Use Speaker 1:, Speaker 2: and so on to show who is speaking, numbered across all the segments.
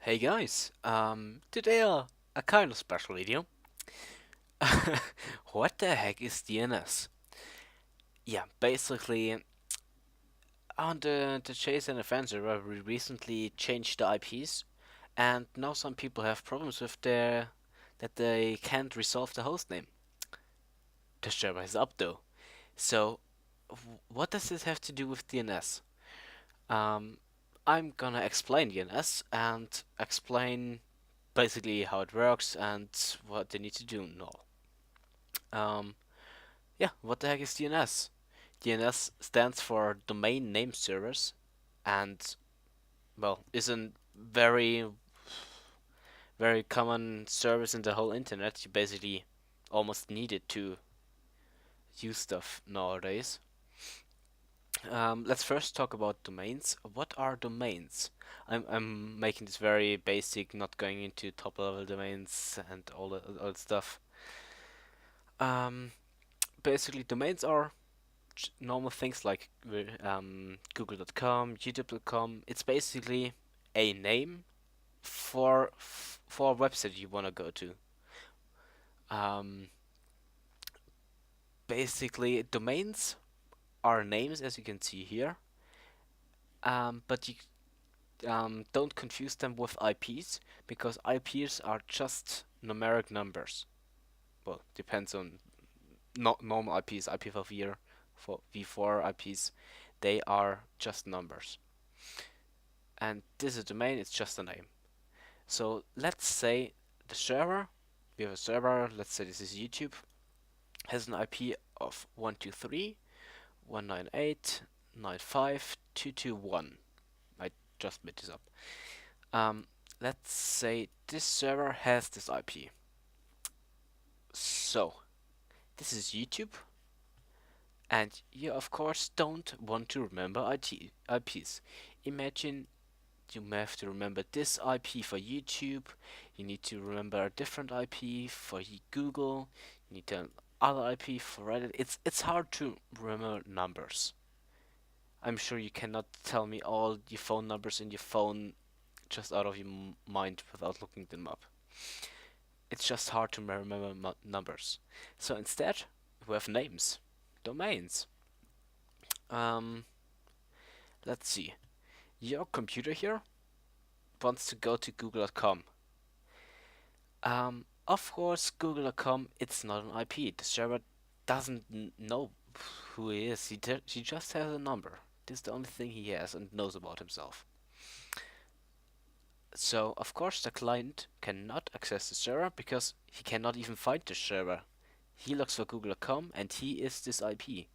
Speaker 1: Hey guys, today a kind of special video. What the heck is DNS? Yeah, basically on the Chase and Adventure where we recently changed the IPs, and now some people have problems with their that they can't resolve the hostname. The server is up though. So what does this have to do with DNS? Um, I'm gonna explain DNS and explain basically how it works and what they need to do and all. Um, yeah, what the heck is DNS? DNS stands for Domain Name Servers and, well, is a very, very common service in the whole internet. You basically almost need it to use stuff nowadays. Let's first talk about domains. What are domains? I'm making this very basic, not going into top level domains and all that stuff. Um, Basically, domains are normal things like google.com, youtube.com. It's basically a name for a website you want to go to. Um, Basically, domains are names, as you can see here, but you don't confuse them with IPs because IPs are just numeric numbers. Well, depends on not normal IPs, IPv4, for v4 IPs, they are just numbers. And this is a domain, it's just a name. So let's say the server, we have a server, let's say this is YouTube, has an IP of 123.198.95.221. I just made this up. Um, let's say this server has this IP. So, this is YouTube, and you of course don't want to remember IPs. Imagine you may have to remember this IP for YouTube, you need to remember a different IP for Google, you need another IP for Reddit. It's hard to remember numbers. I'm sure you cannot tell me all your phone numbers in your phone just out of your mind without looking them up. It's just hard to remember numbers. So instead, we have names, domains. Um, let's see. Your computer here wants to go to google.com. Of course, Google.com, it's not an IP. The server doesn't know who he is. He just has a number. This is the only thing he has and knows about himself. So, of course, the client cannot access the server because he cannot even find the server. He looks for Google.com and he is this IP.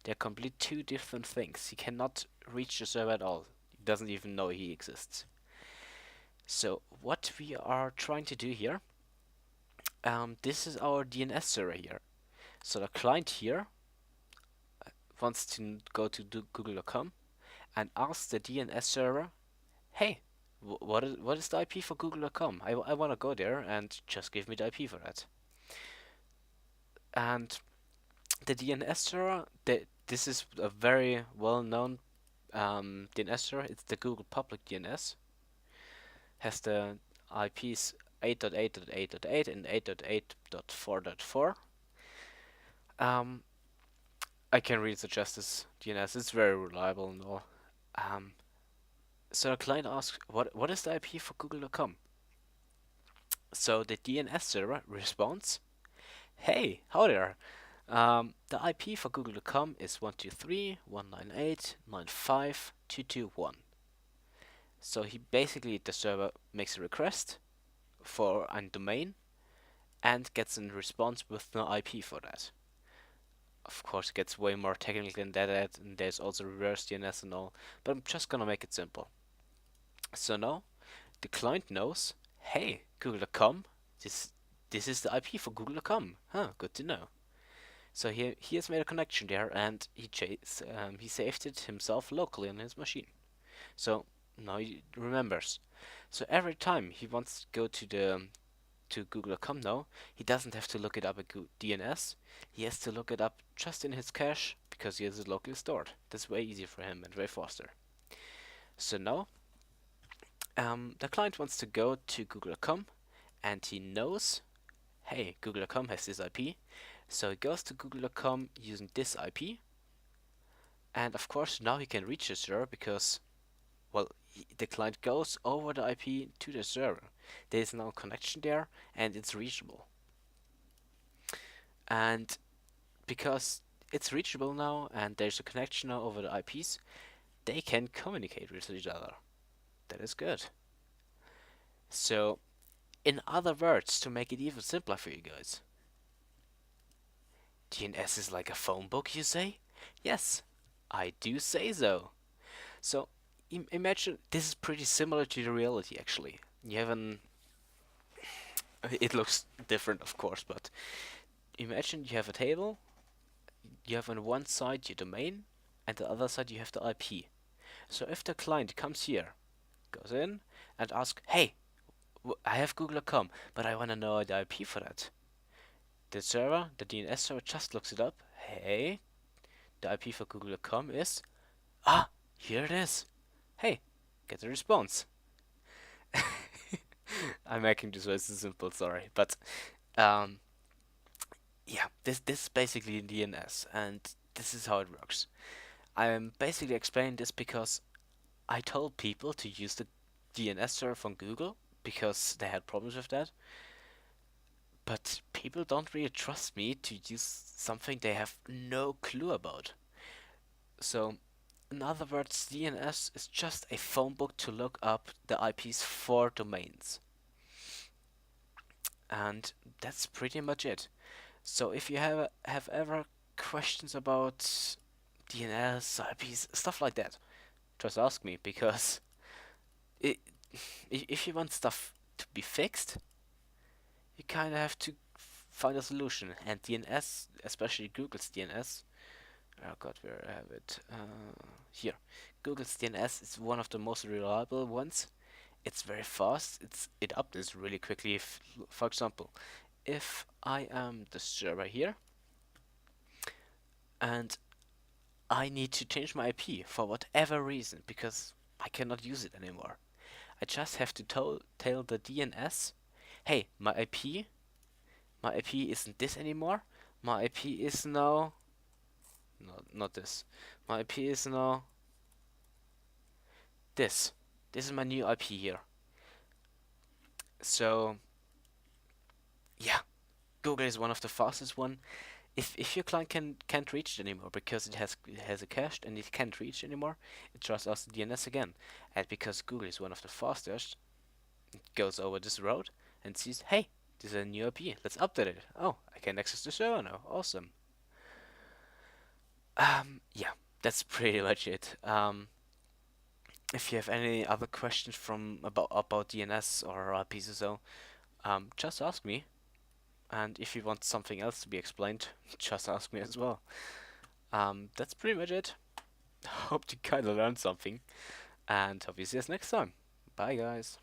Speaker 1: They're completely two different things. He cannot reach the server at all. He doesn't even know he exists. So, what we are trying to do here, this is our DNS server here. So the client here wants to go to google.com and ask the DNS server, hey, what is the IP for google.com? I want to go there and just give me the IP for that. And the DNS server, this is a very well-known DNS server. It's the Google Public DNS. Has the IPs 8.8.8.8 and 8.8.4.4. Um, I can really suggest this DNS. It's very reliable and all. Um, so the client asks, what is the IP for google.com? So the DNS server responds, hey, how there? The IP for google.com is 123.198.95.221. So the server makes a request for a domain and gets a response with no IP for that. Of course, it gets way more technical than that, and there's also reverse DNS and all, but I'm just gonna make it simple. So now the client knows, hey, Google.com, this is the IP for Google.com. Huh, good to know. So he has made a connection there, and he saved it himself locally on his machine. So now he remembers. So every time he wants to go to google.com now, he doesn't have to look it up at DNS. He has to look it up just in his cache because he has it locally stored. That's way easier for him and way faster. So now The client wants to go to google.com and he knows, hey, google.com has this IP. So he goes to google.com using this IP. And of course, now he can reach the server because, well, the client goes over the IP to the server. There is now a connection there and it's reachable. And because it's reachable now and there's a connection now over the IPs, they can communicate with each other. That is good. So, in other words, to make it even simpler for you guys, DNS is like a phone book, you say? Yes, I do say so. So, imagine this is pretty similar to the reality actually. You have an. It looks different, of course, but imagine you have a table, you have on one side your domain, and the other side you have the IP. So if the client comes here, goes in, and asks, hey, I have google.com, but I want to know the IP for that. The server, the DNS server, just looks it up. Hey, the IP for google.com is, here it is. Hey, get a response. I'm making this very simple, sorry, but um, yeah, this is basically DNS, and this is how it works. I'm basically explaining this because I told people to use the DNS server from Google because they had problems with that. But people don't really trust me to use something they have no clue about. So, in other words, DNS is just a phone book to look up the IPs for domains. And that's pretty much it. So if you have ever questions about DNS, IPs, stuff like that, just ask me because it, if you want stuff to be fixed, you kind of have to find a solution. And DNS, especially Google's DNS, oh god, where I have it? Here. Google's DNS is one of the most reliable ones. It's very fast. It updates really quickly. If, for example, if I am the server here and I need to change my IP for whatever reason because I cannot use it anymore, I just have to tell the DNS, hey, my IP isn't this anymore. My IP is now, not this. My IP is now this. This is my new IP here. So, yeah, Google is one of the fastest one. If your client can't reach it anymore because it has a cache and it can't reach anymore, it just asks the DNS again. And because Google is one of the fastest, it goes over this road and sees, hey, this is a new IP. Let's update it. Oh, I can access the server now. Awesome. Yeah, that's pretty much it. If you have any other questions from about DNS or IPs or so, just ask me. And if you want something else to be explained, just ask me as well. That's pretty much it. Hope you kind of learned something, and hope you see us next time. Bye, guys.